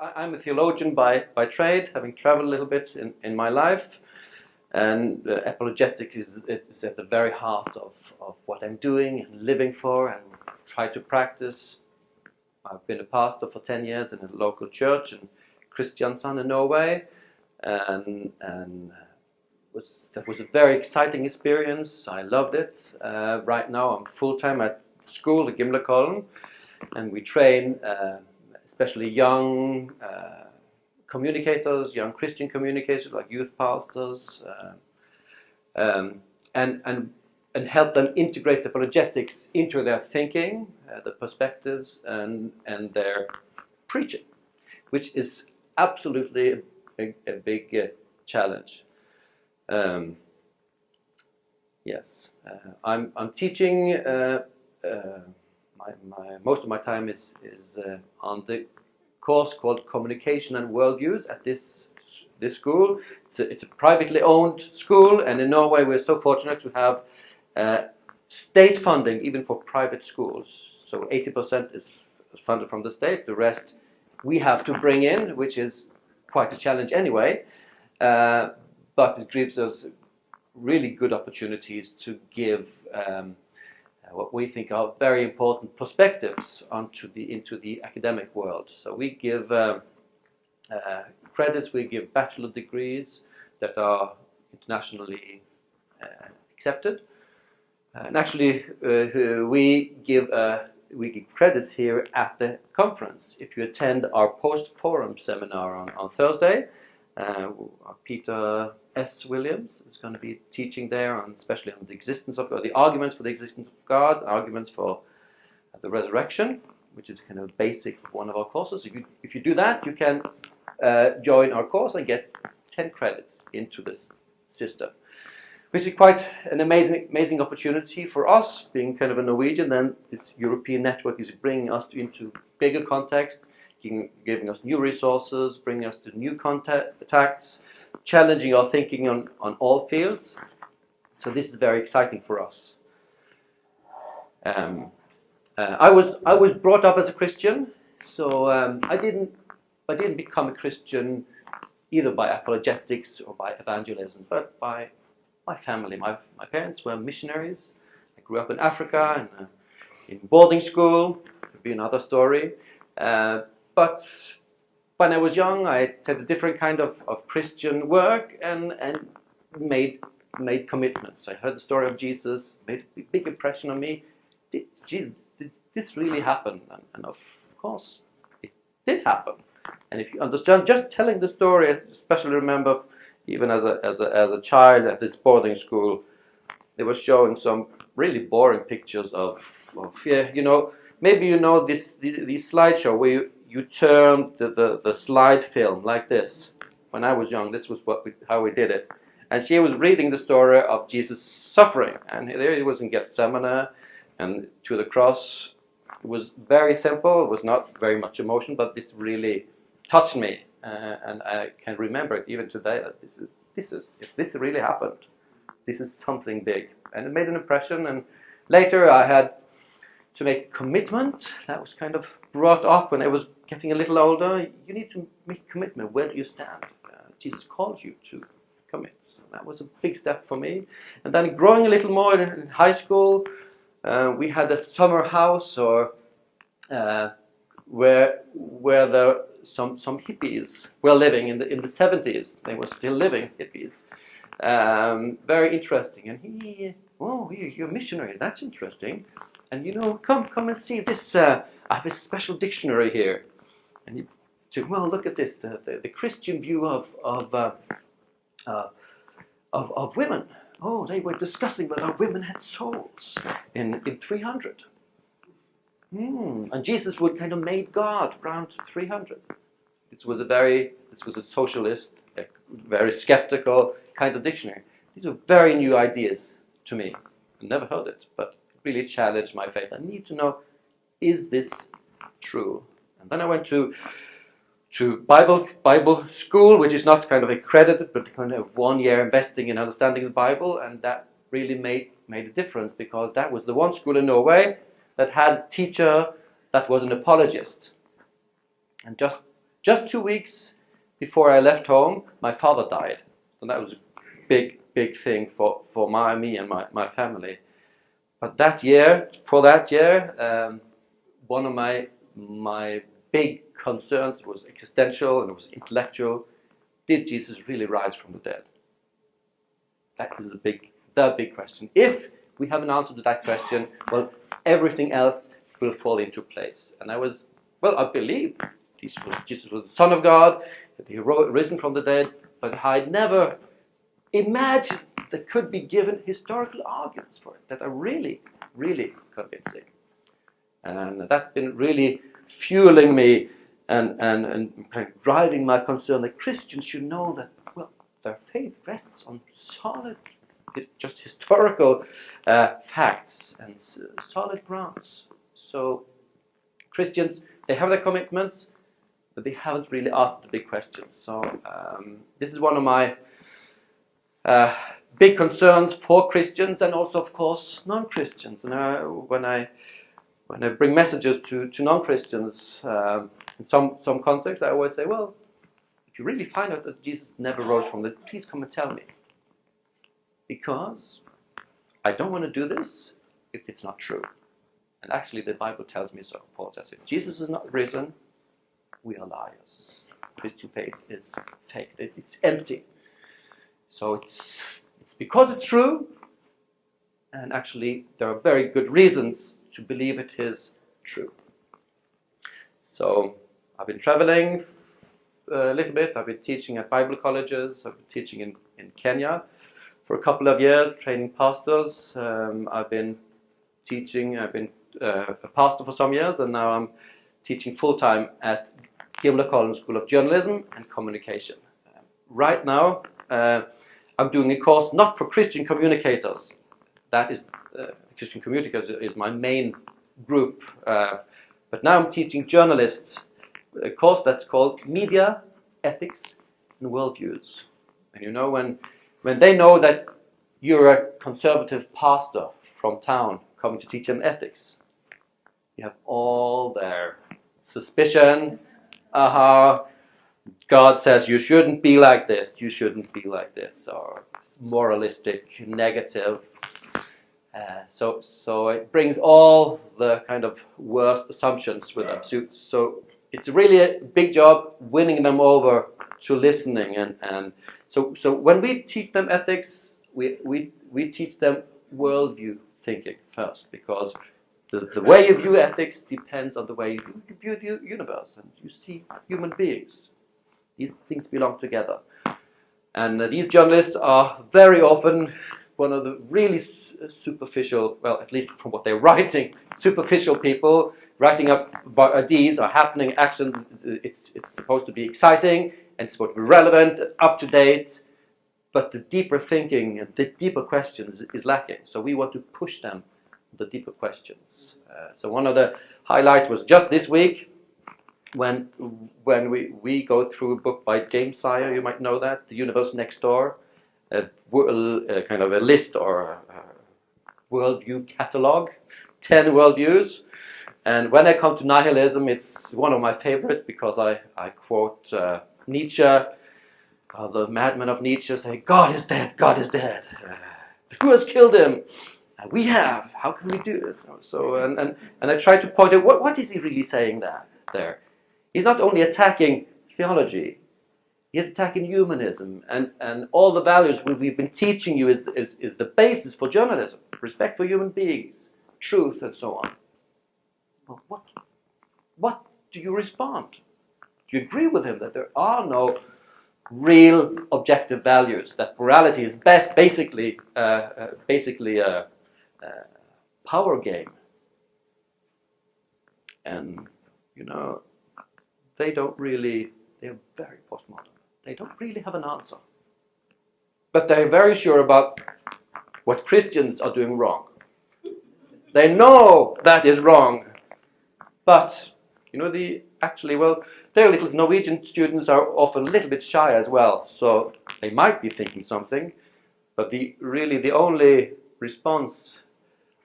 I'm a theologian by trade, having traveled a little bit in my life, and apologetics is at the very heart of what I'm doing and living for and try to practice. I've been a pastor for 10 years in a local church in Kristiansand in Norway, and that was a very exciting experience. I loved it. Right now I'm full-time at school, the Gimlekollen, and we train especially young communicators, young Christian communicators like youth pastors, and help them integrate apologetics into their thinking, the perspectives, and their preaching, which is absolutely a big challenge. Yes, I'm teaching. Most of my time is on the course called Communication and Worldviews at this school. It's a privately owned school, and in Norway we're so fortunate to have state funding even for private schools. So 80% is funded from the state. The rest we have to bring in, which is quite a challenge anyway. But it gives us really good opportunities to give what we think are very important perspectives into the academic world. So we give credits, we give bachelor degrees that are internationally accepted. And actually, we give credits here at the conference. If you attend our post-forum seminar on Thursday, Peter S. Williams is going to be teaching there, especially on the existence of God, the arguments for the existence of God, arguments for the resurrection, which is kind of basic of one of our courses. If you do that, you can join our course and get 10 credits into this system, which is quite an amazing opportunity for us, being kind of a Norwegian. Then this European network is bringing us into bigger context, giving us new resources, bringing us to new contacts, challenging our thinking on all fields. So this is very exciting for us. I was brought up as a Christian, so I didn't become a Christian either by apologetics or by evangelism, but by my family. My parents were missionaries. I grew up in Africa in boarding school. Could be another story. But when I was young, I had a different kind of Christian work and made commitments. I heard the story of Jesus, made a big impression on me. Did this really happen? And of course, it did happen. And if you understand, just telling the story, I especially remember, even as a child at this boarding school, they were showing some really boring pictures of maybe this slideshow where you turn the slide film like this. When I was young, this was how we did it. And she was reading the story of Jesus' suffering, and there he was in Gethsemane and to the cross. It was very simple. It was not very much emotion, but this really touched me, and I can remember it even today. That this is if this really happened, this is something big, and it made an impression. And later I had to make a commitment. That was kind of brought up when I was getting a little older. You need to make a commitment. Where do you stand? Jesus calls you to commit. So that was a big step for me. And then growing a little more in high school, we had a summer house where some hippies were living in the 70s. They were still living, hippies. Very interesting. And you're a missionary. That's interesting. And come and see this. I have a special dictionary here. And he took, look at this. The Christian view of women. Oh, they were discussing whether women had souls in 300. And Jesus would kind of made God around 300. This was a socialist, a very skeptical kind of dictionary. These were very new ideas to me. I never heard it, but it really challenged my faith. I need to know, is this true? And then I went to Bible school, which is not kind of accredited, but kind of 1 year investing in understanding the Bible, and that really made a difference, because that was the one school in Norway that had a teacher that was an apologist. And just Just 2 weeks before I left home, my father died. And that was a big thing for me and my family. But that year, one of my big concerns was existential and it was intellectual. Did Jesus really rise from the dead? That is the big question. If we have an answer to that question, well, everything else will fall into place. And I believe Jesus was the Son of God, that he risen from the dead, but I'd never imagined there could be given historical arguments for it that are really, really convincing. And that's been really fueling me and kind of driving my concern that Christians should know that, well, their faith rests on solid, just historical facts and solid grounds. So Christians, they have their commitments, but they haven't really asked the big questions. So this is one of my big concerns for Christians and also, of course, non-Christians. When I bring messages to non-Christians in some contexts, I always say, well, if you really find out that Jesus never rose from the dead, please come and tell me. Because I don't want to do this if it's not true. And actually the Bible tells me so. Paul says, if Jesus is not risen, we are liars. Christian faith is fake. It's empty. So it's because it's true, and actually there are very good reasons to believe it is true. So I've been traveling a little bit. I've been teaching at Bible colleges. I've been teaching in Kenya for a couple of years, training pastors. I've been a pastor for some years, and now I'm teaching full-time at Gimler College School of Journalism and Communication. Right now, I'm doing a course not for Christian communicators. That is, Christian communicators is my main group. But now I'm teaching journalists a course that's called Media, Ethics and Worldviews. And you know, when they know that you're a conservative pastor from town coming to teach them ethics, you have all their suspicion. God says you shouldn't be like this, you shouldn't be like this, or it's moralistic, negative. So it brings all the kind of worst assumptions with them. So it's really a big job winning them over to listening. And so when we teach them ethics, we teach them worldview thinking first, because the way you view ethics depends on the way you view the universe and you see human beings. These things belong together. And these journalists are very often one of the really superficial, well, at least from what they're writing, superficial people writing up about these are happening action. It's supposed to be exciting and it's supposed to be relevant, up to date, but the deeper thinking and the deeper questions is lacking. So we want to push them the deeper questions. So one of the highlights was just this week when we go through a book by James Sire. You might know that, The Universe Next Door, kind of a list or a worldview catalog, 10 worldviews. And when I come to nihilism, it's one of my favorites because I quote Nietzsche, the madman of Nietzsche, saying, God is dead, God is dead. Who has killed him? We have. How can we do this? So and I try to point out what is he really saying there? He's not only attacking theology, he's attacking humanism and all the values we've been teaching you is the basis for journalism, respect for human beings, truth, and so on. Well, what do you respond? Do you agree with him that there are no real objective values, that morality is basically a power game? And you know, they're very postmodern. They don't really have an answer, but they're very sure about what Christians are doing wrong. They know that is wrong, but you know, their little Norwegian students are often a little bit shy as well, so they might be thinking something, but the only response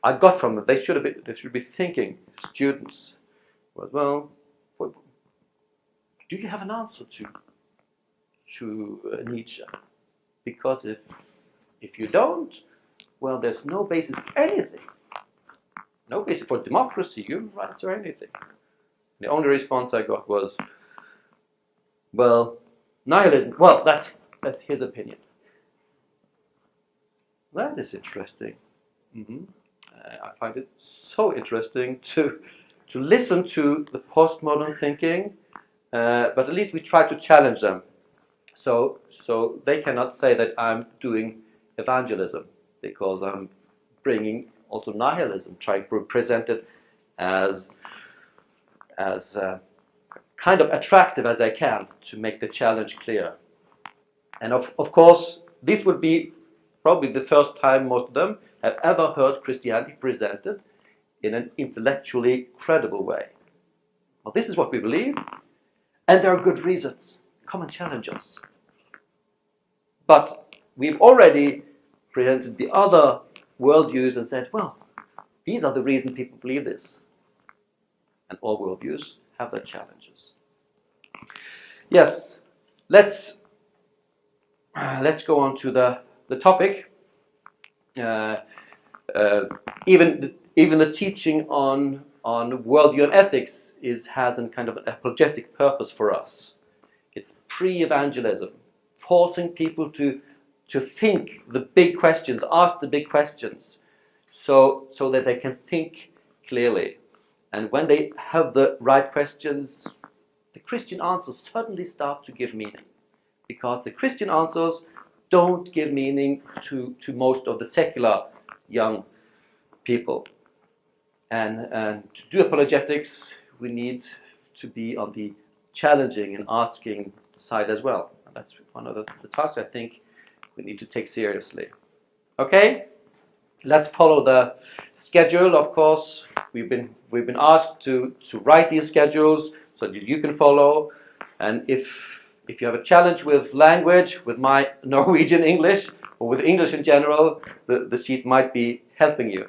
I got from them, they should be thinking, students, was, well, do you have an answer to Nietzsche? Because if you don't, well, there's no basis for anything. No basis for democracy, human rights, or anything. The only response I got was, well, nihilism. Well, that's his opinion. That is interesting. I find it so interesting to listen to the postmodern thinking, but at least we try to challenge them. So they cannot say that I'm doing evangelism, because I'm bringing also nihilism, trying to present it as kind of attractive as I can to make the challenge clear. And of course, this would be probably the first time most of them have ever heard Christianity presented in an intellectually credible way. Well, this is what we believe, and there are good reasons. Come and challenge us. But we've already presented the other worldviews and said, well, these are the reasons people believe this. And all worldviews have their challenges. Yes, let's go on to the topic. Even the teaching on worldview and ethics has a kind of an apologetic purpose for us. It's pre-evangelism, forcing people to think the big questions, ask the big questions, so that they can think clearly. And when they have the right questions, the Christian answers suddenly start to give meaning. Because the Christian answers don't give meaning to most of the secular young people. And to do apologetics, we need to be on the challenging and asking side as well. And that's one of the tasks I think we need to take seriously. Okay? Let's follow the schedule. Of course, we've been asked to write these schedules so that you can follow. And if you have a challenge with language, with my Norwegian English, or with English in general, the sheet might be helping you.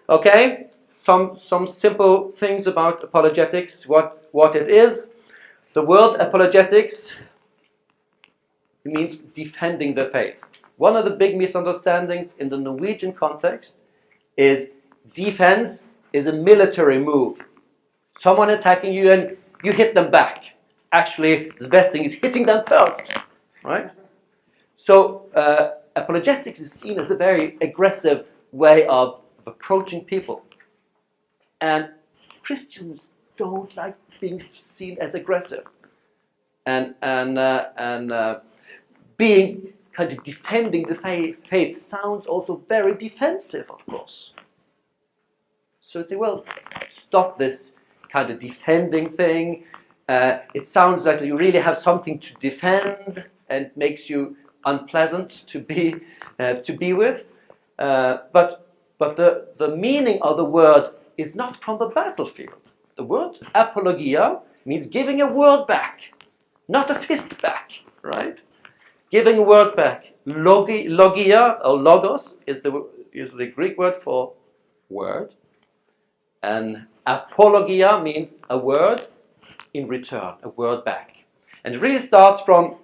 Okay, some simple things about apologetics. What it is. The word apologetics means defending the faith. One of the big misunderstandings in the Norwegian context is defense is a military move. Someone attacking you and you hit them back. Actually, the best thing is hitting them first, right? So apologetics is seen as a very aggressive way of approaching people. And Christians don't like being seen as aggressive. And being kind of defending the faith sounds also very defensive, of course. So say, well, stop this kind of defending thing. It sounds like you really have something to defend and makes you unpleasant to be with. But the meaning of the word is not from the battlefield. The word apologia means giving a word back, not a fist back, right? Giving a word back. Logia or logos is the Greek word for word, and apologia means a word in return, a word back. And it really starts from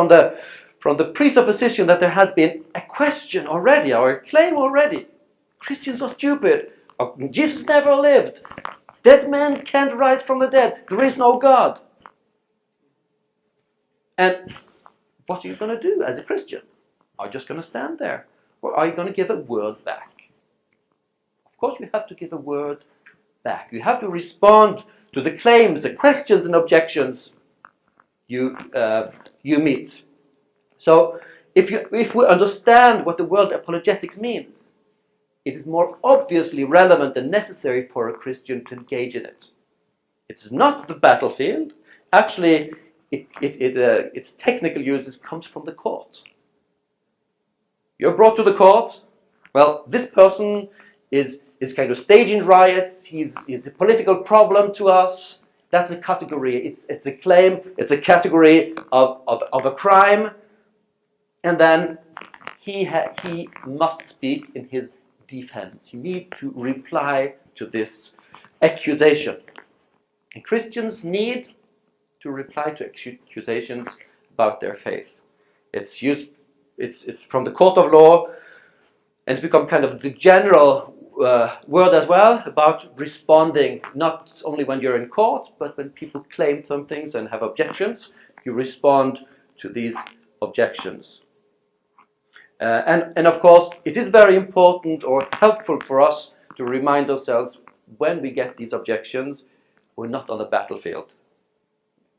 the presupposition that there has been a question already or a claim already. Christians are stupid. Jesus never lived. Dead men can't rise from the dead. There is no God. And what are you going to do as a Christian? Are you just going to stand there? Or are you going to give a word back? Of course you have to give a word back. You have to respond to the claims, the questions and objections you meet. So if we understand what the word apologetics means, it is more obviously relevant and necessary for a Christian to engage in it. It's not the battlefield. Actually, its technical uses comes from the court. You're brought to the court. Well, this person is kind of staging riots. He's a political problem to us. That's a category. It's a claim. It's a category of a crime. And then he must speak in his defense. You need to reply to this accusation. And Christians need to reply to accusations about their faith. It's from the court of law, and it's become kind of the general word as well about responding, not only when you're in court, but when people claim some things and have objections, you respond to these objections. And of course, it is very important or helpful for us to remind ourselves when we get these objections, we're not on the battlefield.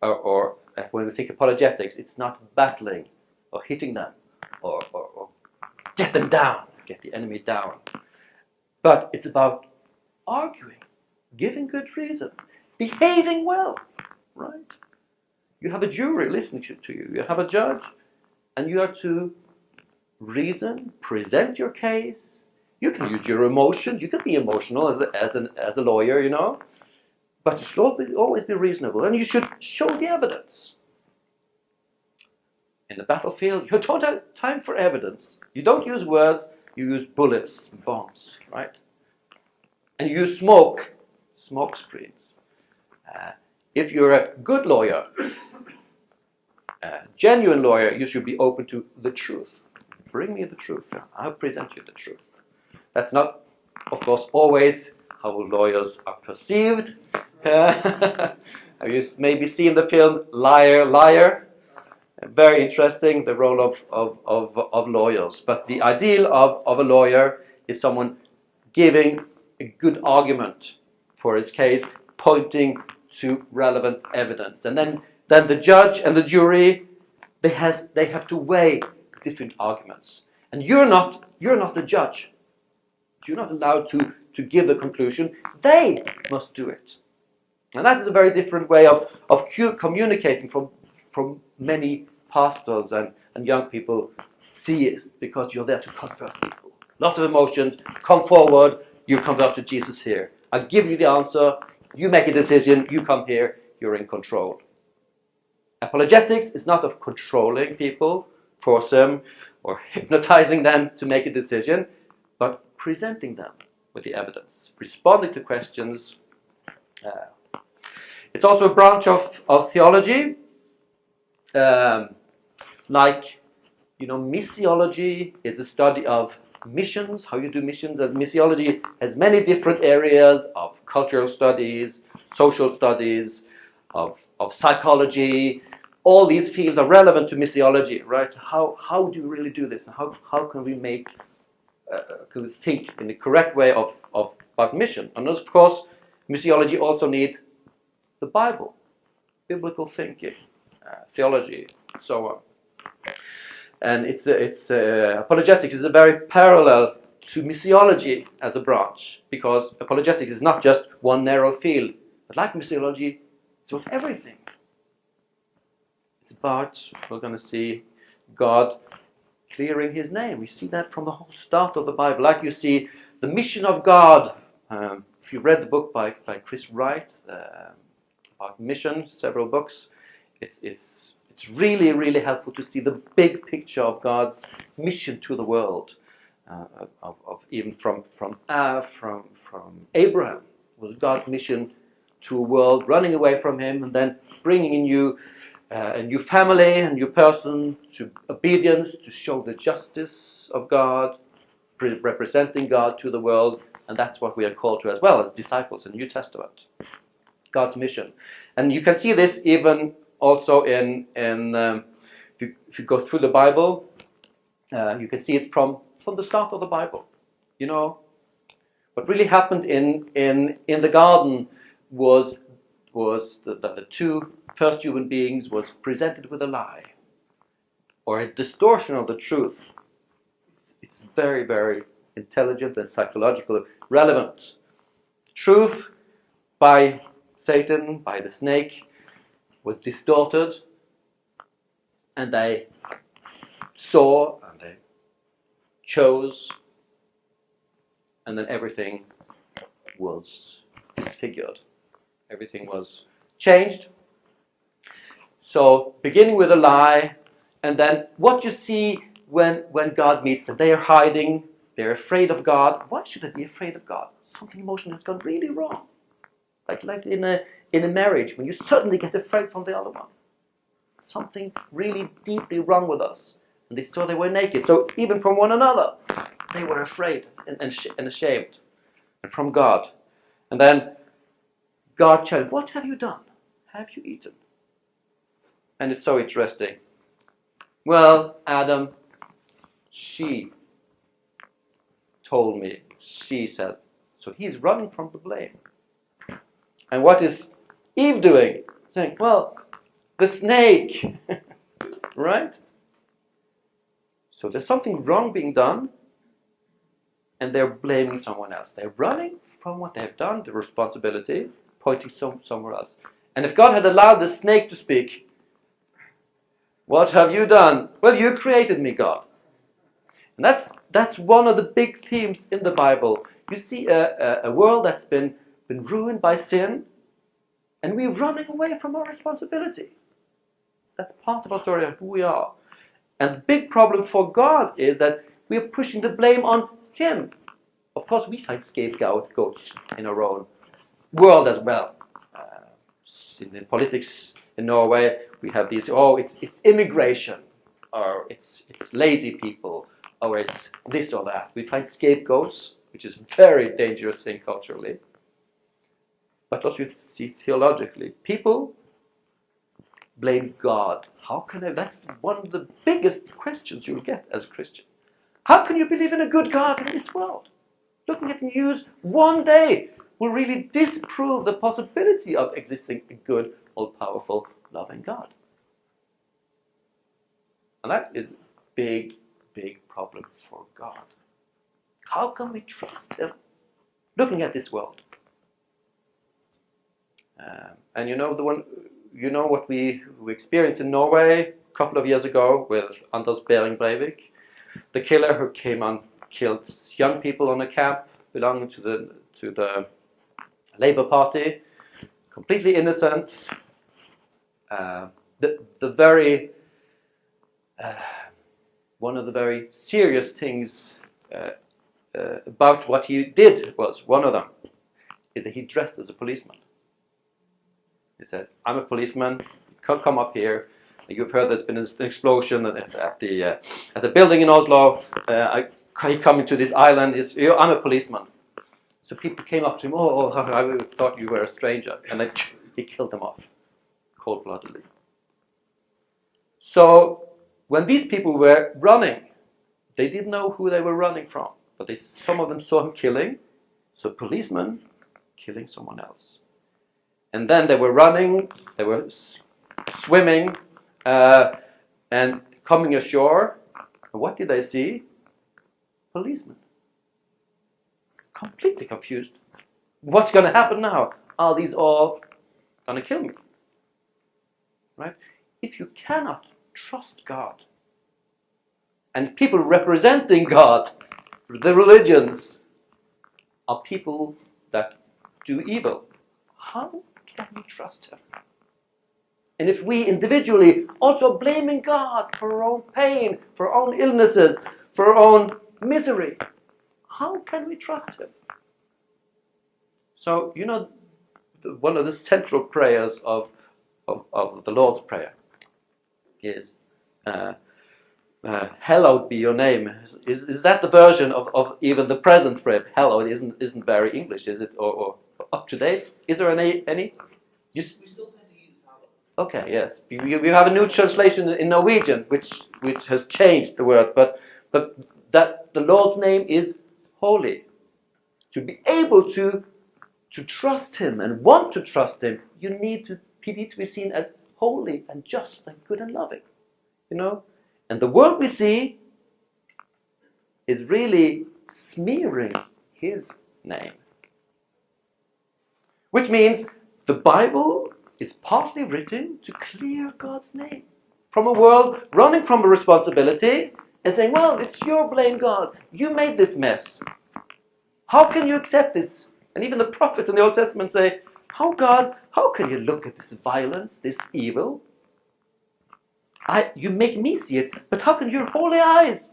Or when we think apologetics, it's not battling or hitting them or get them down, get the enemy down. But it's about arguing, giving good reason, behaving well, right? You have a jury listening to you. You have a judge, and you are to reason, present your case. You can use your emotions. You can be emotional as a lawyer, you know. But you should always be reasonable, and you should show the evidence. In the battlefield, you don't have time for evidence. You don't use words, you use bullets and bombs, right? And you use smoke screens. If you're a good lawyer, a genuine lawyer, you should be open to the truth. Bring me the truth. I'll present you the truth. That's not, of course, always how lawyers are perceived. Have you maybe seen the film Liar, Liar? Very interesting, the role of lawyers. But the ideal of a lawyer is someone giving a good argument for his case, pointing to relevant evidence. And then the judge and the jury, they have to weigh different arguments. And you're not the judge. You're not allowed to give the conclusion. They must do it. And that is a very different way of communicating from many pastors and young people see it, because you're there to convert people. A lot of emotions, come forward, you convert to Jesus here. I give you the answer, you make a decision, you come here, you're in control. Apologetics is not of controlling people, force them, or hypnotizing them to make a decision, but presenting them with the evidence, responding to questions. It's also a branch of theology, missiology is the study of missions, how you do missions. And missiology has many different areas of cultural studies, social studies, of psychology. All these fields are relevant to missiology, right? How do you really do this? And how can we can we think in the correct way about mission? And of course, missiology also needs the Bible, biblical thinking, theology, and so on. And apologetics is a very parallel to missiology as a branch, because apologetics is not just one narrow field, but like missiology, it's about everything. It's about, we're going to see, God clearing His name. We see that from the whole start of the Bible. Like you see the mission of God. If you've read the book by Chris Wright about mission, several books, it's really, really helpful to see the big picture of God's mission to the world. Even from Abraham, was God's mission to a world running away from Him, and then bringing in you a new family, a new person, to obedience, to show the justice of God, representing God to the world. And that's what we are called to as well as disciples in the New Testament. God's mission. And you can see this even also in if you go through the Bible, you can see it from the start of the Bible. You know, what really happened in the garden was that the two first human beings was presented with a lie, or a distortion of the truth. It's very, very intelligent and psychologically relevant. Truth by Satan, by the snake, was distorted, and they saw and they chose, and then everything was disfigured. Everything was changed. So, beginning with a lie, and then what you see when God meets them. They are hiding, they're afraid of God. Why should they be afraid of God? Something emotional has gone really wrong. Like in in a marriage, when you suddenly get afraid from the other one. Something really deeply wrong with us. And they saw they were naked. So even from one another, they were afraid and ashamed. And from God. And then God challenged, what have you done? Have you eaten? And it's so interesting. Well, Adam, she told me, she said. So he's running from the blame. And what is Eve doing? Saying, well, the snake, right? So there's something wrong being done, and they're blaming someone else. They're running from what they've done, the responsibility, pointing somewhere else. And if God had allowed the snake to speak, what have you done? Well, you created me, God. And that's one of the big themes in the Bible. You see a world that's been ruined by sin, and we're running away from our responsibility. That's part of our story of who we are. And the big problem for God is that we are pushing the blame on Him. Of course, we find scapegoats in our own world as well. In politics in Norway, we have these, it's immigration, or it's lazy people, or it's this or that. We find scapegoats, which is a very dangerous thing culturally. But also you see theologically, people blame God. How can they? That's one of the biggest questions you'll get as a Christian. How can you believe in a good God in this world? Looking at news one day will really disprove the possibility of existing a good, all-powerful, loving God. And that is a big, big problem for God. How can we trust Him looking at this world? And what we experienced in Norway a couple of years ago with Anders Behring Breivik, the killer who came and killed young people on a camp belonging to the Labour Party, completely innocent. One of the very serious things about what he did was, one of them is that he dressed as a policeman. He said, I'm a policeman, come up here. You've heard there's been an explosion at the building in Oslo. He come into this island, I'm a policeman. So people came up to him, I thought you were a stranger. And then he killed them off, cold-bloodedly. So when these people were running, they didn't know who they were running from. But some of them saw him killing, so policemen killing someone else. And then they were running, they were swimming, and coming ashore. And what did they see? Policemen. Completely confused. What's going to happen now? Are these all going to kill me? Right? If you cannot trust God, and people representing God, the religions, are people that do evil, how can we trust Him? And if we individually also blaming God for our own pain, for our own illnesses, for our own misery, how can we trust Him? So, one of the central prayers of the Lord's Prayer is, hallowed be your name. Is that the version of even the present prayer? Hallowed isn't very English, is it? Or up to date? Is there any? We still tend to use hallowed. Okay, yes. We have a new translation in Norwegian, which has changed the word, but that the Lord's name is holy. To be able to trust Him and want to trust Him, he need to be seen as holy and just and good and loving. And the world we see is really smearing His name. Which means the Bible is partly written to clear God's name from a world running from a responsibility and saying, well, it's your blame, God. You made this mess. How can you accept this? And even the prophets in the Old Testament say, how can you look at this violence, this evil? You make me see it, but how can your holy eyes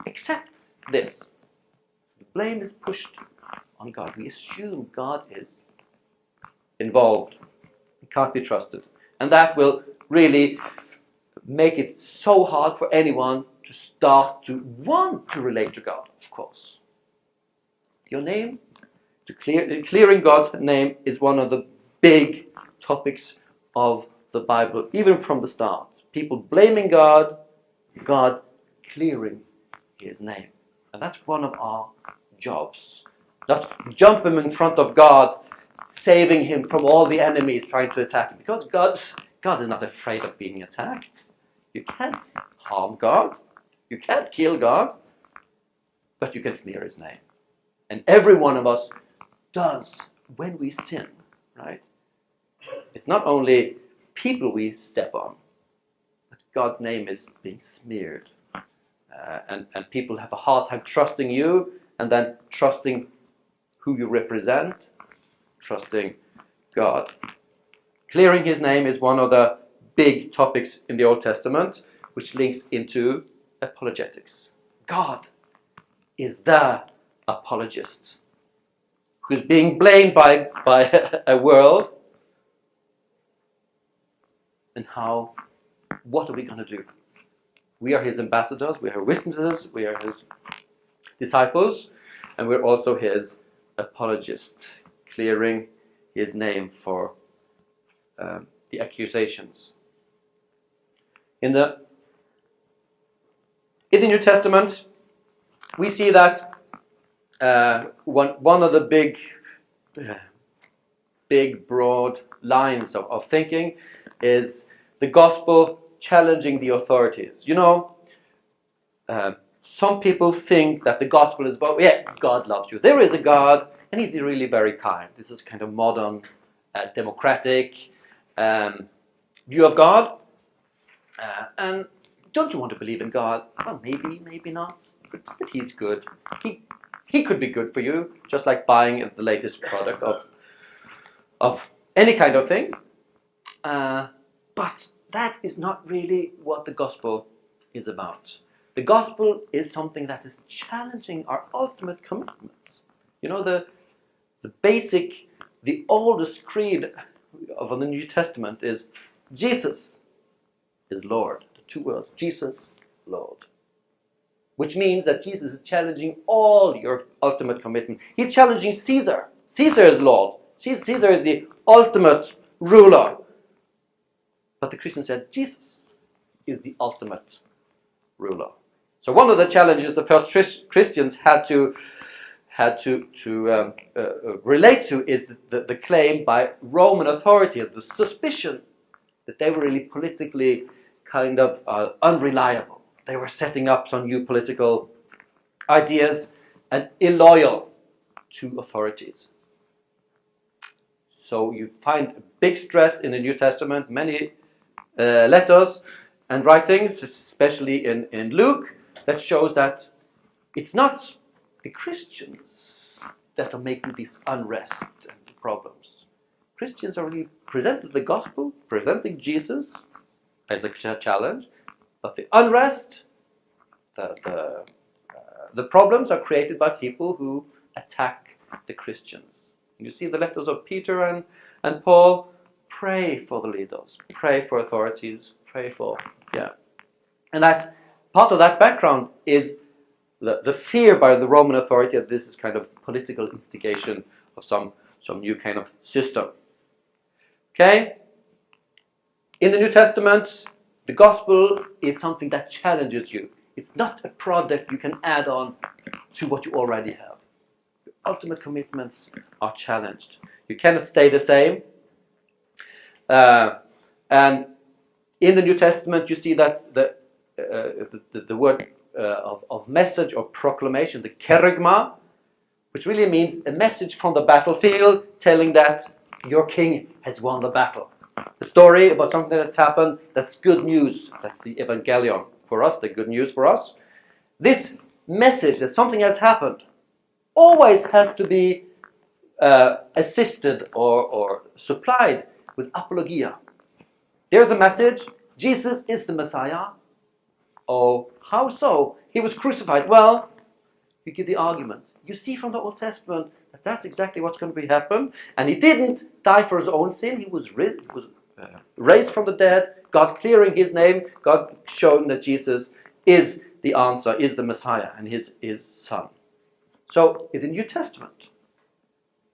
accept this? The blame is pushed on God. We assume God is involved He can't be trusted. And that will really make it so hard for anyone to start to want to relate to God, of course. Your name, clearing God's name is one of the big topics of the Bible, even from the start. People blaming God, God clearing his name. And that's one of our jobs. Not jump him in front of God, saving him from all the enemies trying to attack him. Because God is not afraid of being attacked. You can't harm God. You can't kill God. But you can smear his name. And every one of us does when we sin, right? It's not only people we step on, but God's name is being smeared. And people have a hard time trusting you and then trusting who you represent, trusting God. Clearing his name is one of the big topics in the Old Testament, which links into apologetics. God is the apologist who's being blamed by a world. And what are we going to do? We are his ambassadors, we are witnesses, we are his disciples, and we're also his apologist, clearing his name for the accusations. In the New Testament, we see that one of the big broad lines of thinking is the gospel challenging the authorities. You know, some people think that the gospel is about, God loves you. There is a God, and he's really very kind. This is kind of modern, democratic view of God. And don't you want to believe in God? Well, maybe not. But he's good. He could be good for you, just like buying the latest product of any kind of thing. But that is not really what the gospel is about. The gospel is something that is challenging our ultimate commitments. You know, the basic, the oldest creed of the New Testament is Jesus is Lord. The two words, Jesus, Lord. Which means that Jesus is challenging all your ultimate commitment. He's challenging Caesar. Caesar is Lord. Caesar is the ultimate ruler. But the Christian said Jesus is the ultimate ruler. So one of the challenges the first Christians had to relate to is the claim by Roman authority, the suspicion that they were really politically kind of unreliable. They were setting up some new political ideas and illoyal to authorities. So you find a big stress in the New Testament, many letters and writings, especially in Luke, that shows that it's not the Christians that are making this unrest and problems. Christians are really presenting the gospel, presenting Jesus as a challenge, but the unrest, the problems are created by people who attack the Christians. You see the letters of Peter and Paul. Pray for the leaders, pray for authorities, pray for, And that part of that background is the fear by the Roman authority that this is kind of political instigation of some new kind of system. Okay? In the New Testament, the gospel is something that challenges you. It's not a product you can add on to what you already have. The ultimate commitments are challenged. You cannot stay the same. And in the New Testament, you see that the word of message or proclamation, the kerygma, which really means a message from the battlefield telling that your king has won the battle. The story about something that's happened, that's good news. That's the evangelion for us, the good news for us. This message that something has happened always has to be assisted or supplied with apologia. There's a message, Jesus is the Messiah. Oh, how so? He was crucified. Well, you give the argument. You see from the Old Testament But that's exactly what's going to happen. And he didn't die for his own sin. He was raised from the dead, God clearing his name, God showing that Jesus is the answer, is the Messiah, and his Son. So in the New Testament,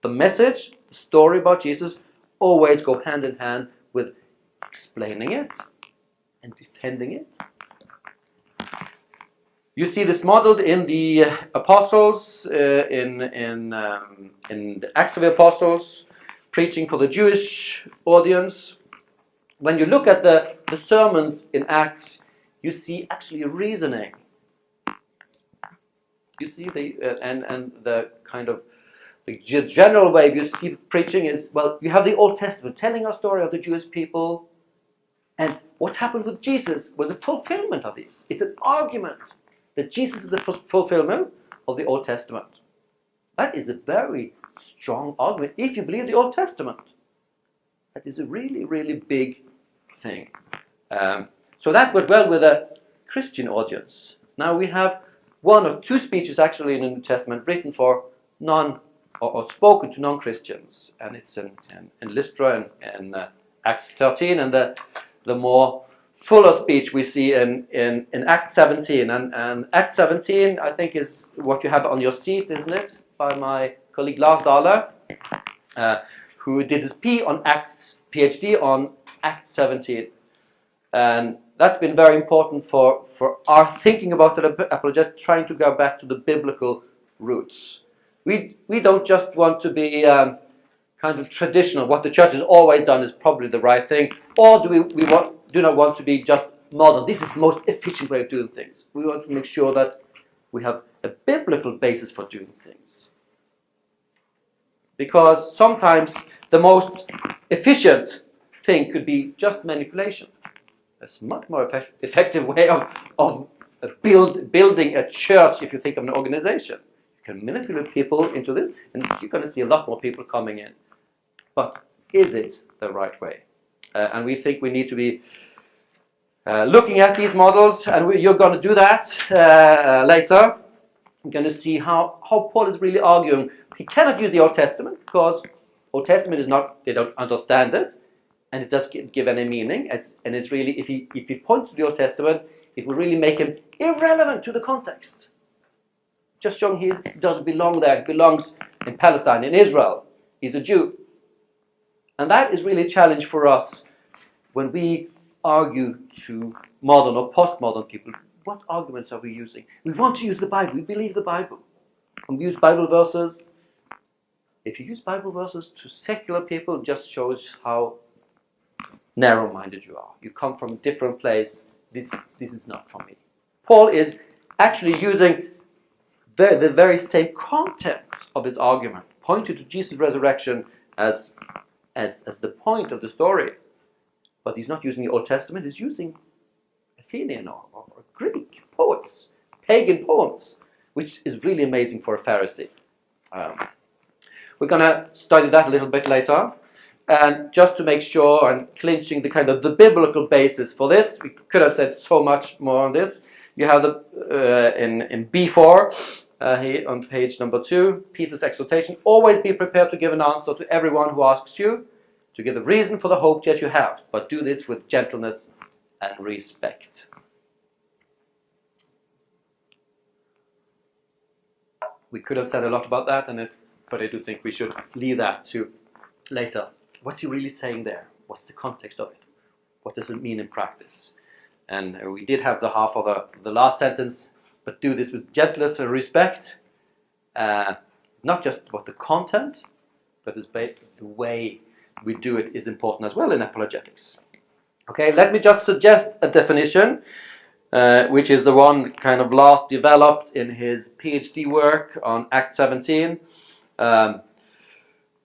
the message, the story about Jesus always go hand in hand with explaining it and defending it. You see this modeled in the apostles, in the Acts of the Apostles, preaching for the Jewish audience. When you look at the sermons in Acts, you see actually a reasoning. You see and the kind of the general way you see preaching is, well, you have the Old Testament telling a story of the Jewish people, and what happened with Jesus was a fulfillment of these. It's an argument that Jesus is the fulfillment of the Old Testament. That is a very strong argument if you believe the Old Testament. That is a really, really big thing. So that went well with a Christian audience. Now we have one or two speeches actually in the New Testament written for or spoken to non-Christians, and it's in Lystra and Acts 13, and the more fuller speech we see in Act 17. And Act 17, I think, is what you have on your seat, isn't it? By my colleague Lars Dahle, who did his PhD on Act 17. And that's been very important for our thinking about the apologetics, trying to go back to the biblical roots. We don't just want to be kind of traditional. What the church has always done is probably the right thing. Or do not want to be just modern. This is the most efficient way of doing things. We want to make sure that we have a biblical basis for doing things. Because sometimes the most efficient thing could be just manipulation. It's a much more effective way of building a church if you think of an organization. You can manipulate people into this, and you're going to see a lot more people coming in. But is it the right way? And we think we need to be looking at these models, and you're going to do that later. We're going to see how Paul is really arguing. He cannot use the Old Testament because Old Testament is not, they don't understand it, and it doesn't give any meaning. It's really, if he points to the Old Testament, it will really make him irrelevant to the context. Just showing he doesn't belong there. He belongs in Palestine, in Israel. He's a Jew. And that is really a challenge for us when we argue to modern or postmodern people. What arguments are we using? We want to use the Bible. We believe the Bible. And we use Bible verses. If you use Bible verses to secular people, it just shows how narrow-minded you are. You come from a different place. This is not for me. Paul is actually using the very same content of his argument, pointing to Jesus' resurrection as the point of the story. But he's not using the Old Testament, he's using Athenian or Greek poets, pagan poems, which is really amazing for a Pharisee. We're going to study that a little bit later. And just to make sure, and clinching the biblical basis for this, we could have said so much more on this. You have in B4, here on page number 2, Peter's exhortation: always be prepared to give an answer to everyone who asks you, to give the reason for the hope that you have, but do this with gentleness and respect. We could have said a lot about that, but I do think we should leave that to later. What's he really saying there? What's the context of it? What does it mean in practice? And we did have the half of the last sentence, but do this with gentleness and respect. Not just what the content, but the way we do it is important as well in apologetics. Okay, let me just suggest a definition, which is the one kind of last developed in his PhD work on Act 17,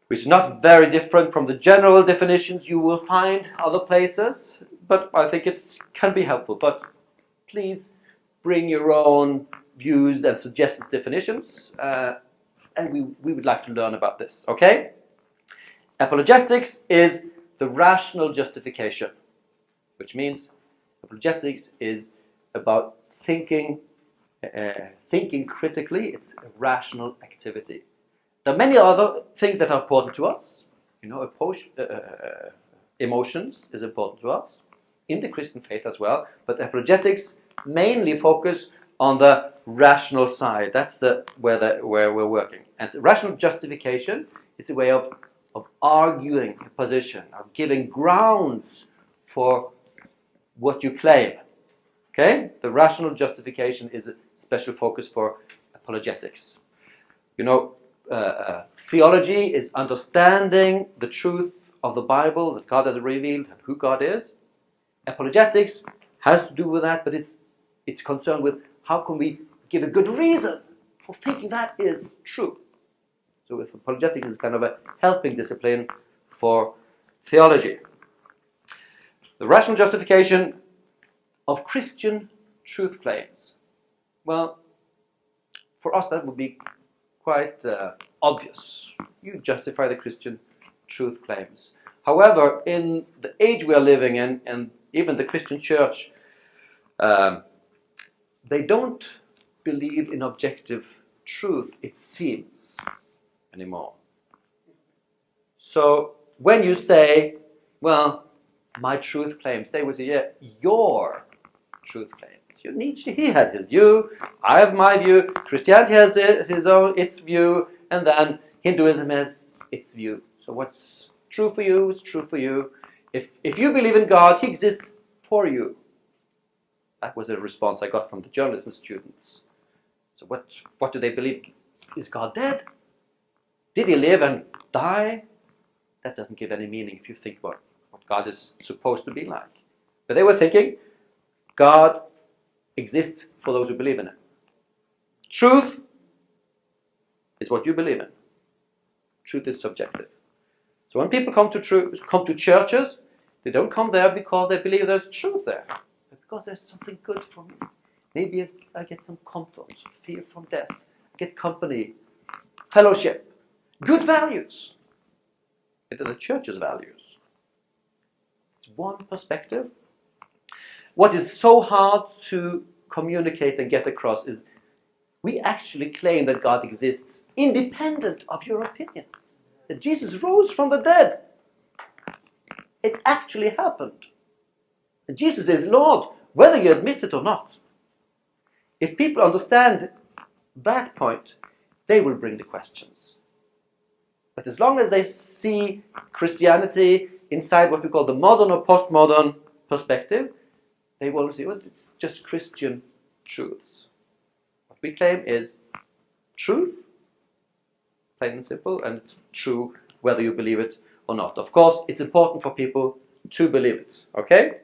which is not very different from the general definitions you will find other places, but I think it can be helpful. But please bring your own views and suggested definitions, and we would like to learn about this, okay? Apologetics is the rational justification, which means apologetics is about thinking critically. It's a rational activity. There are many other things that are important to us. Emotions is important to us in the Christian faith as well. But apologetics mainly focus on the rational side. That's where we're working. And rational justification is a way of arguing a position, of giving grounds for what you claim. Okay? The rational justification is a special focus for apologetics. Theology is understanding the truth of the Bible that God has revealed and who God is. Apologetics has to do with that, but it's concerned with how can we give a good reason for thinking that is true. So if apologetics is kind of a helping discipline for theology. The rational justification of Christian truth claims. Well, for us that would be quite obvious. You justify the Christian truth claims. However, in the age we are living in, and even the Christian church, they don't believe in objective truth, it seems, anymore. So when you say, well, my truth claims, they will say, yeah, your truth claims. Nietzsche, he had his view, I have my view, Christianity has its view, and then Hinduism has its view. So what's true for you is true for you. If you believe in God, He exists for you. That was a response I got from the journalism students. So what do they believe? Is God dead? Did He live and die? That doesn't give any meaning if you think about what God is supposed to be like. But they were thinking, God exists for those who believe in Him. Truth is what you believe in. Truth is subjective. So when people come to churches, they don't come there because they believe there's truth there, but because there's something good for me. Maybe I get some comfort, fear from death, I get company, fellowship, good values. It are the church's values. It's one perspective. What is so hard to communicate and get across is we actually claim that God exists independent of your opinions. That Jesus rose from the dead. It actually happened. And Jesus is Lord, whether you admit it or not. If people understand that point, they will bring the questions. But as long as they see Christianity inside what we call the modern or postmodern perspective, they will say, well, it's just Christian truths. What we claim is truth, plain and simple, and it's true whether you believe it or not. Of course, it's important for people to believe it. Okay?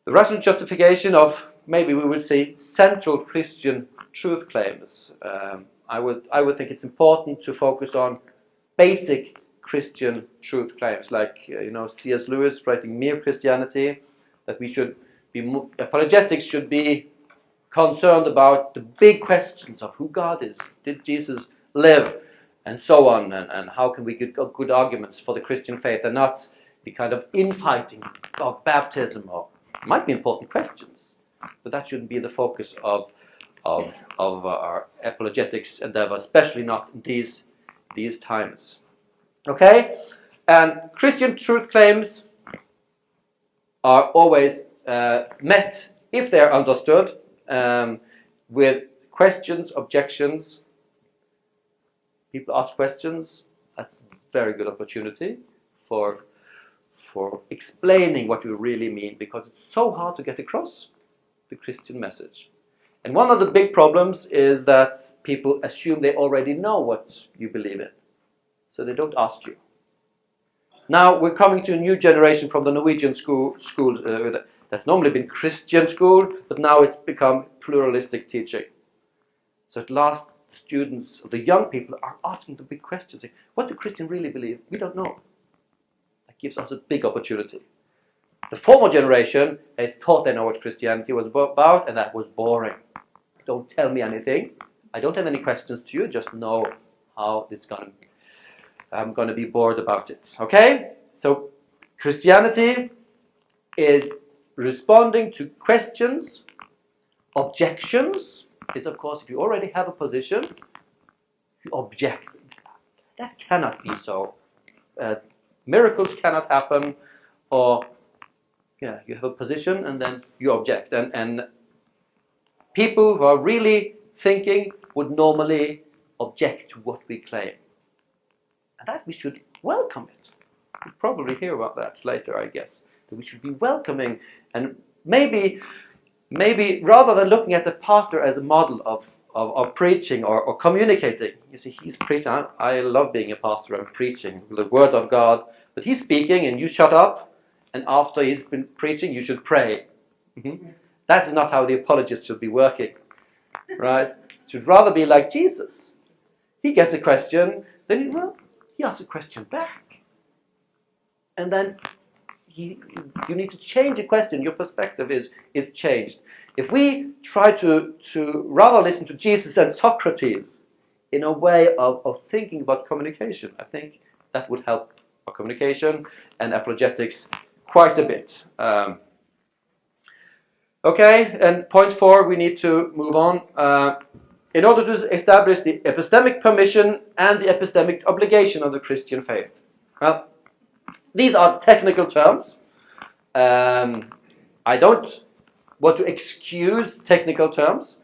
The rational justification of, maybe we would say, central Christian truth claims. I would think it's important to focus on basic Christian truth claims, like C.S. Lewis writing Mere Christianity, that we should be apologetics should be concerned about the big questions of who God is, did Jesus live, and so on, and how can we get good arguments for the Christian faith, and not the kind of infighting of baptism, or might be important questions, but that shouldn't be the focus of our apologetics endeavor, especially not in these times. Okay, and Christian truth claims are always met, if they are understood, with questions, objections. People ask questions. That's a very good opportunity for explaining what we really mean, because it's so hard to get across the Christian message. And one of the big problems is that people assume they already know what you believe in, so they don't ask you. Now we're coming to a new generation from the Norwegian school that's normally been Christian school, but now it's become pluralistic teaching. So at last, the students, the young people, are asking the big questions. Saying, what do Christians really believe? We don't know. That gives us a big opportunity. The former generation, they thought they know what Christianity was about, and that was boring. Don't tell me anything. I don't have any questions to you. Just know how it's going to. I'm going to be bored about it. Okay? So Christianity is responding to questions. Objections is, of course, if you already have a position, You object. That cannot be so. Miracles cannot happen, or you have a position and then you object. And people who are really thinking would normally object to what we claim. And that we should welcome it. We'll probably hear about that later, I guess. That we should be welcoming, and maybe rather than looking at the pastor as a model of preaching or communicating. You see, he's preaching. I love being a pastor and preaching the word of God. But he's speaking and you shut up, and after he's been preaching you should pray. Mm-hmm. That's not how the apologist should be working. Right? It should rather be like Jesus. He gets a question, then he asks a question back. And then you need to change the question. Your perspective is changed. If we try to rather listen to Jesus and Socrates in a way of thinking about communication, I think that would help our communication and apologetics quite a bit. Okay, and point 4, we need to move on. In order to establish the epistemic permission and the epistemic obligation of the Christian faith. Well, these are technical terms. I don't want to excuse technical terms.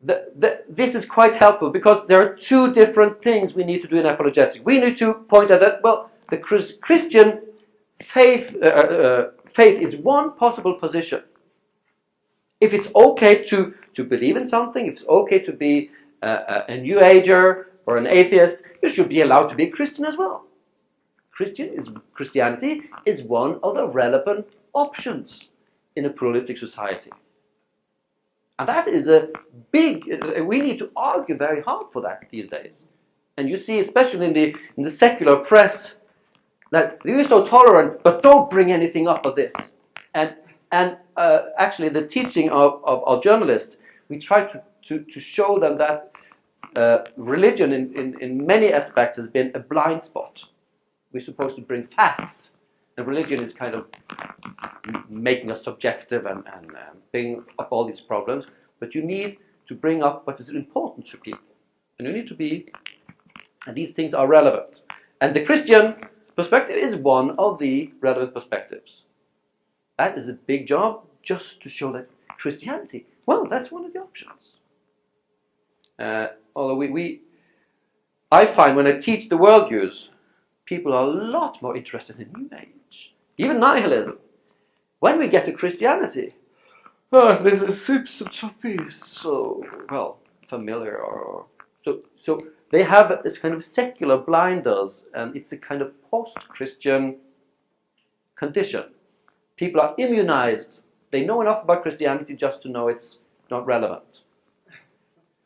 This is quite helpful because there are two different things we need to do in apologetics. We need to point out that, well, the Christian faith is one possible position. If it's okay to believe in something, if it's okay to be a New Ager or an atheist, you should be allowed to be a Christian as well. Christianity is one of the relevant options in a pluralistic society. And that is a big, we need to argue very hard for that these days. And you see, especially in the secular press, that we're so tolerant, but don't bring anything up of this. And actually the teaching of our journalists, we try to show them that religion in many aspects has been a blind spot. We're supposed to bring facts, and religion is kind of making us subjective and bring up all these problems. But you need to bring up what is important to people. And you need to be, and these things are relevant. And the Christian perspective is one of the relevant perspectives. That is a big job, just to show that Christianity, well, that's one of the options. Although I find when I teach the worldviews, people are a lot more interested in New Age, even nihilism. When we get to Christianity, this seems to be so, well, familiar. So they have this kind of secular blinders, and it's a kind of post-Christian condition. People are immunized. They know enough about Christianity just to know it's not relevant.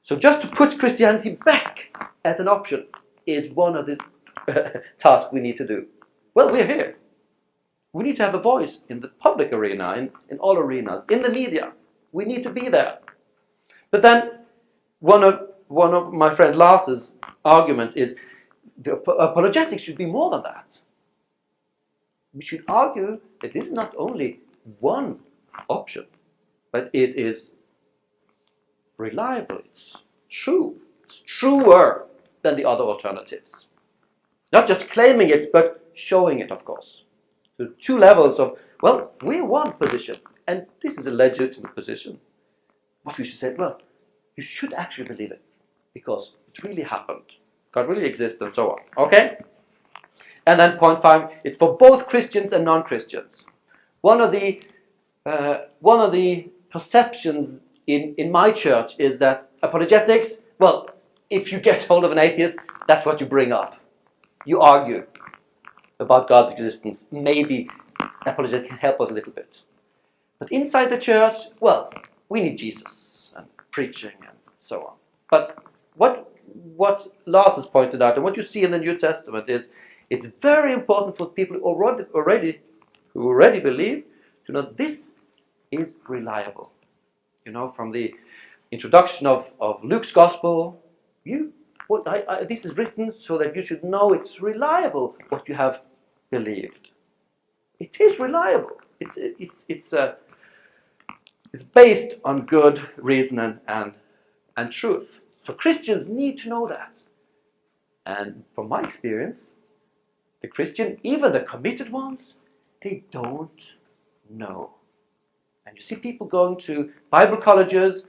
So just to put Christianity back as an option is one of the tasks we need to do. Well, we're here. We need to have a voice in the public arena, in all arenas, in the media. We need to be there. But then one of my friend Lars's arguments is the apologetics should be more than that. We should argue that this is not only one option, but it is reliable, it's true, it's truer than the other alternatives. Not just claiming it, but showing it, of course. So 2 levels of, well, we're one position, and this is a legitimate position. What we should say, well, you should actually believe it, because it really happened. God really exists, and so on. Okay? And then point 5, it's for both Christians and non-Christians. One of the perceptions in my church is that apologetics, well, if you get hold of an atheist, that's what you bring up. You argue about God's existence. Maybe apologetics can help us a little bit. But inside the church, well, we need Jesus and preaching and so on. But what Lars has pointed out, and what you see in the New Testament is, it's very important for people who already believe to know this is reliable. You know, from the introduction of Luke's Gospel, this is written so that you should know it's reliable what you have believed. It is reliable. It's based on good reason and truth. So Christians need to know that. And from my experience, the Christian, even the committed ones, they don't know. And you see people going to Bible colleges,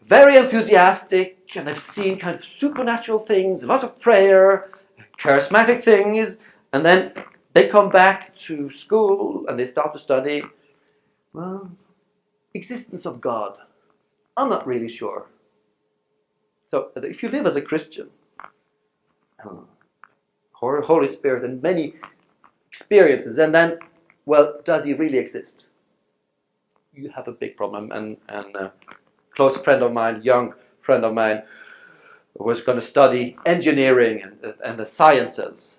very enthusiastic, and they've seen kind of supernatural things, a lot of prayer, charismatic things, and then they come back to school and they start to study, well, existence of God. I'm not really sure. So if you live as a Christian, Holy Spirit and many experiences, and then, well, does he really exist? You have a big problem. And a close friend of mine, young friend of mine, was going to study engineering and the sciences.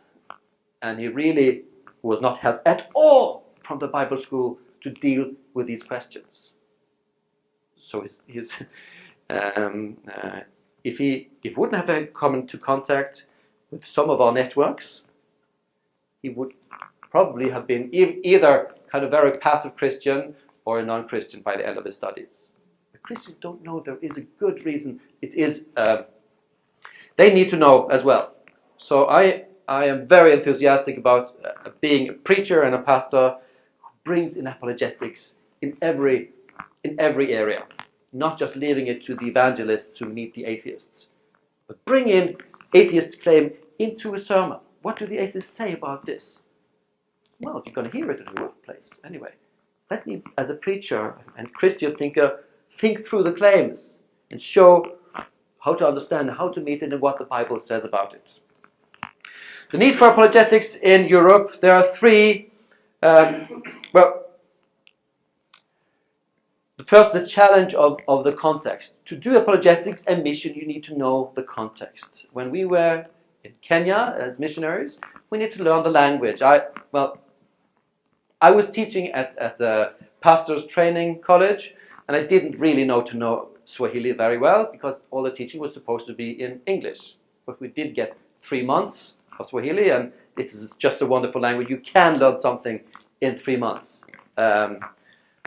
And he really was not helped at all from the Bible school to deal with these questions. So if he wouldn't have come into contact with some of our networks, he would probably have been either kind of very passive Christian or a non-Christian by the end of his studies. The Christians don't know there is a good reason. It is they need to know as well. So I am very enthusiastic about being a preacher and a pastor who brings in apologetics in every area, not just leaving it to the evangelists to meet the atheists, but bring in atheists' claim into a sermon. What do the atheists say about this? Well, you're going to hear it in the workplace anyway. Let me, as a preacher and Christian thinker, think through the claims and show how to understand, how to meet it, and what the Bible says about it. The need for apologetics in Europe, there are three. First, the challenge of the context. To do apologetics and mission, you need to know the context. When we were in Kenya as missionaries, we need to learn the language. I was teaching at the pastor's training college, and I didn't really know Swahili very well because all the teaching was supposed to be in English. But we did get 3 months of Swahili, and it is just a wonderful language. You can learn something in 3 months.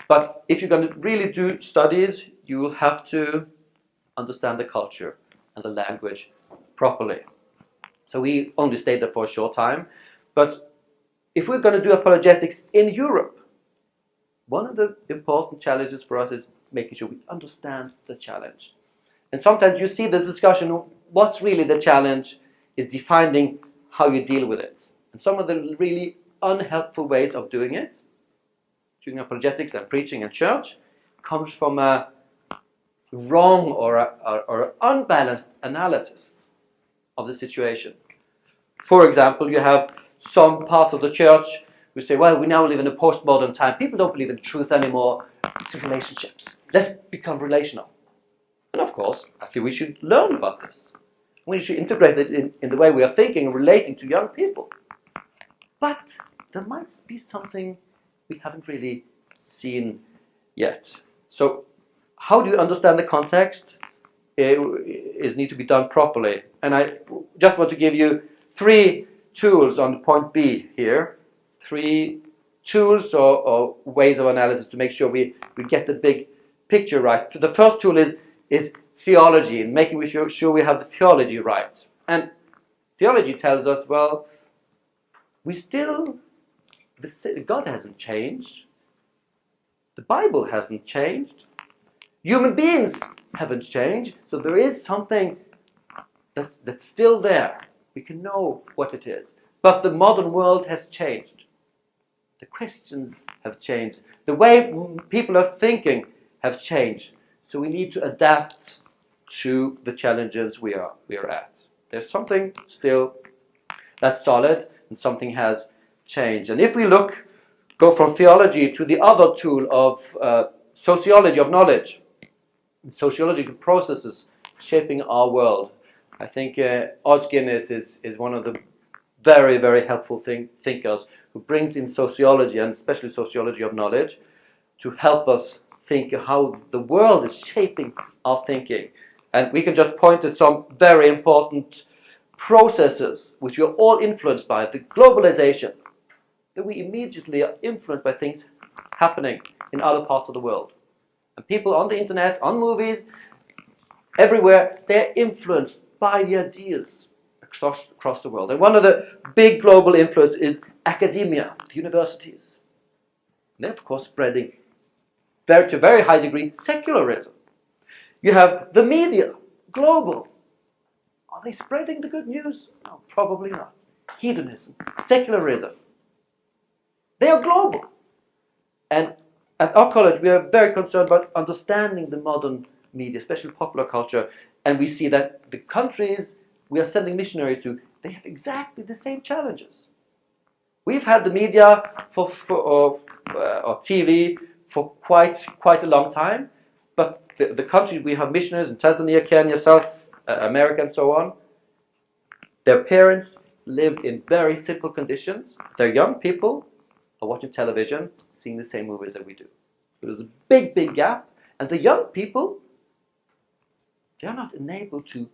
But if you're going to really do studies, you will have to understand the culture and the language properly. So we only stayed there for a short time. But if we're going to do apologetics in Europe, one of the important challenges for us is making sure we understand the challenge. And sometimes you see the discussion of what's really the challenge is defining how you deal with it. And some of the really unhelpful ways of doing it, doing apologetics and preaching and church, comes from a wrong or unbalanced analysis of the situation. For example, you have some parts of the church who say, well, we now live in a postmodern time. People don't believe in truth anymore. It's relationships. Let's become relational. And of course, I think we should learn about this. We should integrate it in the way we are thinking and relating to young people. But there might be something we haven't really seen yet. So how do you understand the context? It needs to be done properly. And I just want to give you 3 tools on point B here. 3 tools or ways of analysis to make sure we get the big picture right. So the first tool is theology, and making sure we have the theology right. And theology tells us, well, God hasn't changed. The Bible hasn't changed. Human beings haven't changed. So there is something that's still there. We can know what it is. But the modern world has changed. The Christians have changed. The way people are thinking have changed. So we need to adapt to the challenges we are at. There's something still that's solid, and something has changed. And if we go from theology to the other tool of sociology of knowledge, sociological processes shaping our world, I think Os Guinness is one of the very, very helpful thinkers who brings in sociology, and especially sociology of knowledge, to help us think how the world is shaping our thinking. And we can just point at some very important processes which we are all influenced by. The globalization, that we immediately are influenced by things happening in other parts of the world. And people on the internet, on movies, everywhere, they're influenced by the ideas across the world. And one of the big global influences is academia, universities. And they're, of course, spreading to a very high degree secularism. You have the media, global. Are they spreading the good news? No, probably not. Hedonism, secularism. They are global. And at our college, we are very concerned about understanding the modern media, especially popular culture. And we see that the countries we are sending missionaries to, they have exactly the same challenges. We've had the media or TV for quite a long time, but the countries we have missionaries in Tanzania, Kenya, South America, and so on, their parents lived in very simple conditions. Their young people are watching television, seeing the same movies that we do. There's a big gap, and the young people, they are not enabled to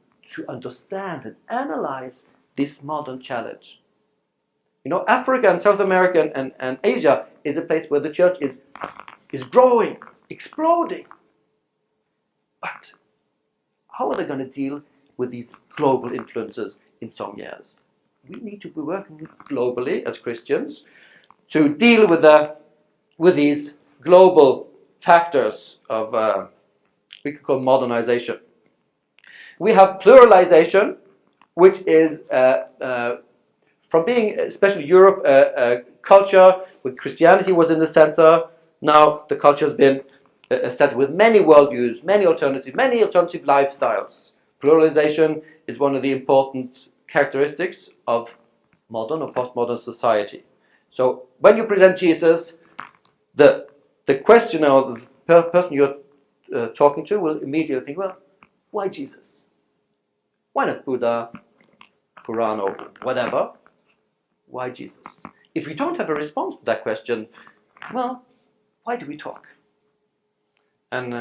understand and analyze this modern challenge. You know, Africa and South America and Asia is a place where the church is growing, exploding. But how are they going to deal with these global influences in some years? We need to be working globally as Christians to deal with these global factors of we could call modernization. We have pluralization, which is from being, especially Europe, a culture where Christianity was in the center. Now the culture has been set with many worldviews, many alternative lifestyles. Pluralization is one of the important characteristics of modern or postmodern society. So when you present Jesus, the questioner or the person you're talking to will immediately think, well, why Jesus? Why not Buddha, Quran, or whatever? Why Jesus? If we don't have a response to that question, well, why do we talk? And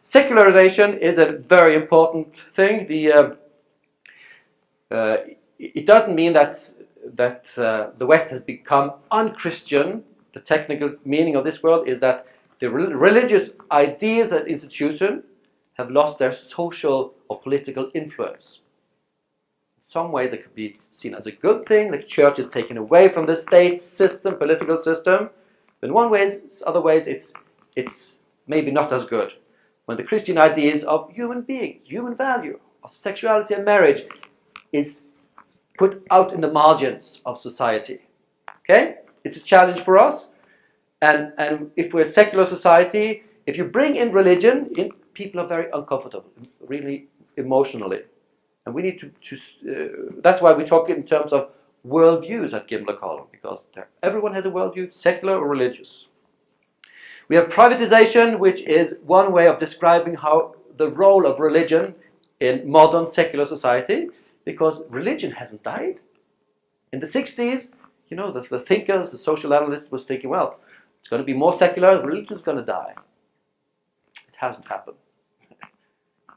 secularization is a very important thing. It doesn't mean that the West has become unchristian. The technical meaning of this word is that the religious ideas and institutions have lost their social or political influence. In some ways it could be seen as a good thing. The church is taken away from the state system, political system. But in other ways it's maybe not as good. When the Christian ideas of human beings, human value, of sexuality and marriage is put out in the margins of society. Okay? It's a challenge for us. And if we're a secular society, if you bring in religion, people are very uncomfortable, really emotionally. And we need to that's why we talk in terms of worldviews at Gimler College, because everyone has a worldview, secular or religious. We have privatization, which is one way of describing how the role of religion in modern secular society, because religion hasn't died. In the 60s, you know, the thinkers, the social analysts was thinking, well, it's going to be more secular, religion's going to die. It hasn't happened.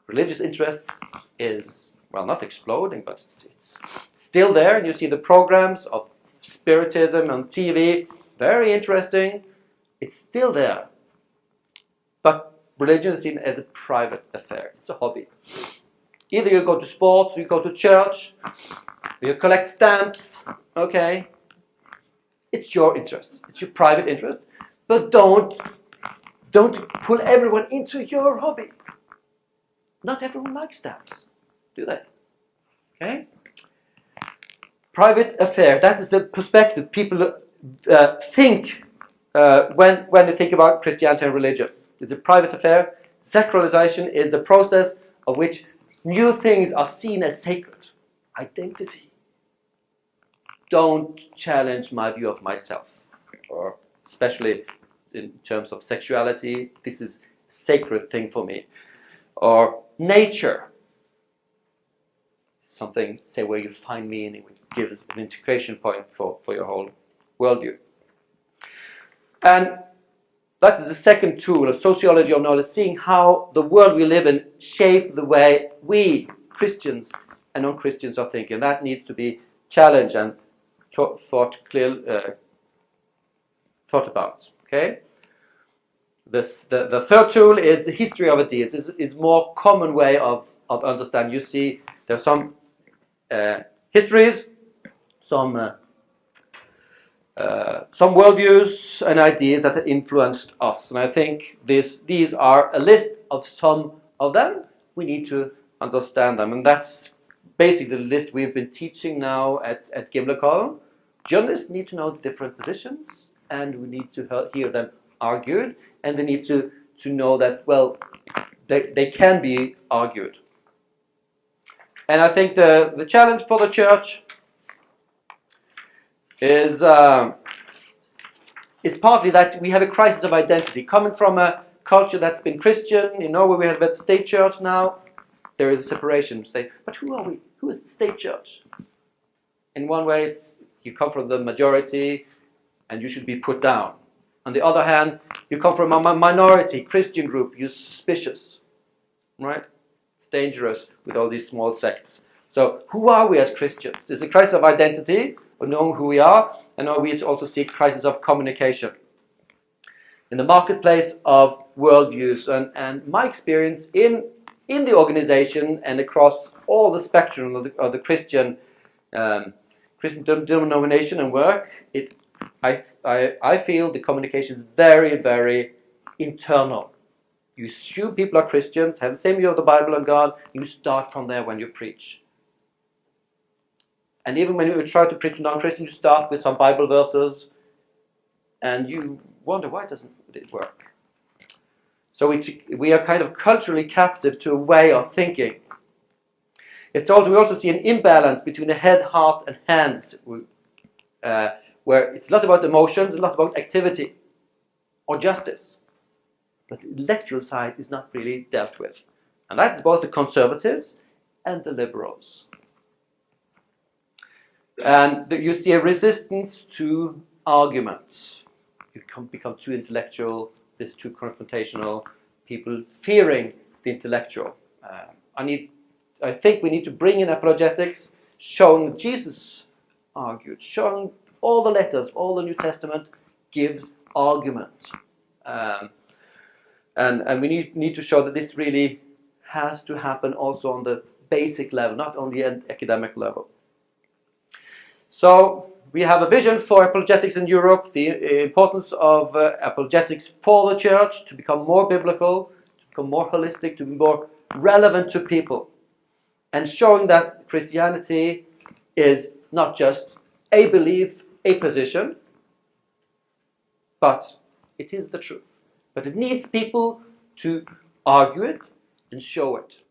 Religious interest is, well, not exploding, but it's still there, and you see the programs of Spiritism on TV, very interesting. It's still there. But religion is seen as a private affair. It's a hobby. Either you go to sports, or you go to church, or you collect stamps, okay? It's your interest. It's your private interest. But don't pull everyone into your hobby. Not everyone likes stamps, do they? Okay? Private affair. That is the perspective people think when they think about Christianity and religion. It's a private affair. Secularization is the process of which new things are seen as sacred. Identity. Don't challenge my view of myself, or especially in terms of sexuality. This is a sacred thing for me. Or nature. Something, say, where you find meaning, which gives an integration point for your whole worldview. And that is the second tool of sociology of knowledge, seeing how the world we live in shape the way we, Christians and non-Christians, are thinking. That needs to be challenged and thought about. Okay? The third tool is the history of ideas. This is more common way of understanding. You see, there are some histories, some worldviews and ideas that have influenced us. And I think these are a list of some of them. We need to understand them. And that's basically the list we've been teaching now at Gimlekollen. Journalists need to know the different positions, and we need to hear them argued, and they need to know that, well, they can be argued. And I think the challenge for the church is partly that we have a crisis of identity. Coming from a culture that's been Christian, in Norway we have a state church now, there is a separation. Say, but who are we? Who is the state church? In one way, it's you come from the majority and you should be put down. On the other hand, you come from a minority Christian group, you're suspicious. Right? It's dangerous with all these small sects. So who are we as Christians? There's a crisis of identity, of knowing who we are, and now we also see a crisis of communication. In the marketplace of worldviews, and my experience in the organization and across all the spectrum of the Christian denomination and work, I feel the communication is very, very internal. You assume people are Christians, have the same view of the Bible and God, you start from there when you preach. And even when you try to preach to non-Christians, you start with some Bible verses, and you wonder, why doesn't it work? So we are kind of culturally captive to a way of thinking. We also see an imbalance between the head, heart, and hands, where it's a lot about emotions, a lot about activity or justice. But the intellectual side is not really dealt with. And that's both the conservatives and the liberals. And you see a resistance to arguments. You become too intellectual, this too confrontational, people fearing the intellectual. I think we need to bring in apologetics, showing Jesus argued, showing all the letters, all the New Testament gives argument. And we need to show that this really has to happen also on the basic level, not only at academic level. So we have a vision for apologetics in Europe, the importance of apologetics for the church to become more biblical, to become more holistic, to be more relevant to people, and showing that Christianity is not just a belief, a position, but it is the truth. But it needs people to argue it and show it.